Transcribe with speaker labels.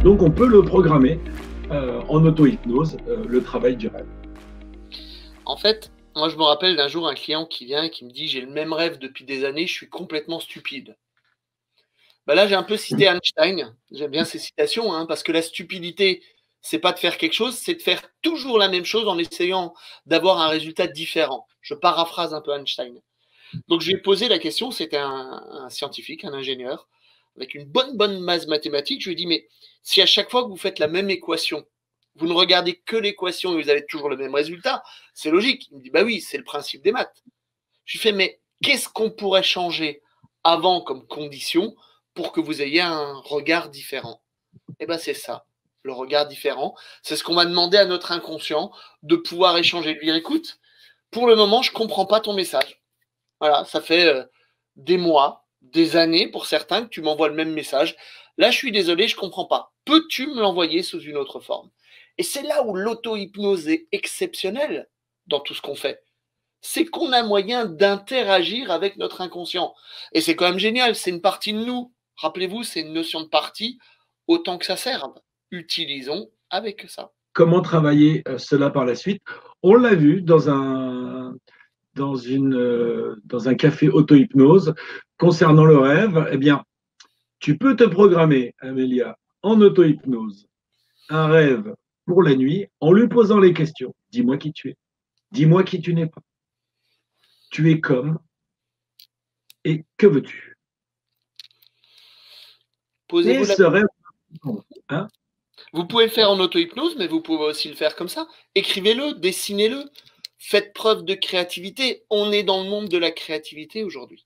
Speaker 1: Donc on peut le programmer en auto-hypnose, le travail du rêve.
Speaker 2: En fait, moi je me rappelle d'un jour un client qui vient et qui me dit j'ai le même rêve depuis des années, je suis complètement stupide. Bah là j'ai un peu cité Einstein, j'aime bien ces citations, hein, parce que la stupidité, c'est pas de faire quelque chose, c'est de faire toujours la même chose en essayant d'avoir un résultat différent. Je paraphrase un peu Einstein. Donc je lui ai posé la question, c'était un scientifique, un ingénieur, avec une bonne base mathématique. Je lui ai dit, mais si à chaque fois que vous faites la même équation, vous ne regardez que l'équation et vous avez toujours le même résultat, c'est logique. Il me dit, bah oui, c'est le principe des maths. Je lui fais, mais qu'est-ce qu'on pourrait changer avant comme condition pour que vous ayez un regard différent? Eh ben c'est ça, le regard différent. C'est ce qu'on va demander à notre inconscient de pouvoir échanger. Lui dire, écoute, pour le moment, je ne comprends pas ton message. Voilà, ça fait des mois, des années pour certains que tu m'envoies le même message. Là, je suis désolé, je ne comprends pas. Peux-tu me l'envoyer sous une autre forme? Et c'est là où l'auto-hypnose est exceptionnelle dans tout ce qu'on fait. C'est qu'on a moyen d'interagir avec notre inconscient. Et c'est quand même génial, c'est une partie de nous. Rappelez-vous, c'est une notion de partie, autant que ça serve. Utilisons avec ça.
Speaker 1: Comment travailler cela par la suite? On l'a vu dans un café auto-hypnose concernant le rêve. Eh bien, tu peux te programmer, Amélia, en auto-hypnose, un rêve pour la nuit en lui posant les questions. Dis-moi qui tu es. Dis-moi qui tu n'es pas. Tu es comme et que veux-tu? Et
Speaker 2: Posez-vous la...
Speaker 1: ce rêve, hein,
Speaker 2: Vous pouvez le faire en auto-hypnose, mais vous pouvez aussi le faire comme ça. Écrivez-le, dessinez-le. Faites preuve de créativité. On est dans le monde de la créativité aujourd'hui.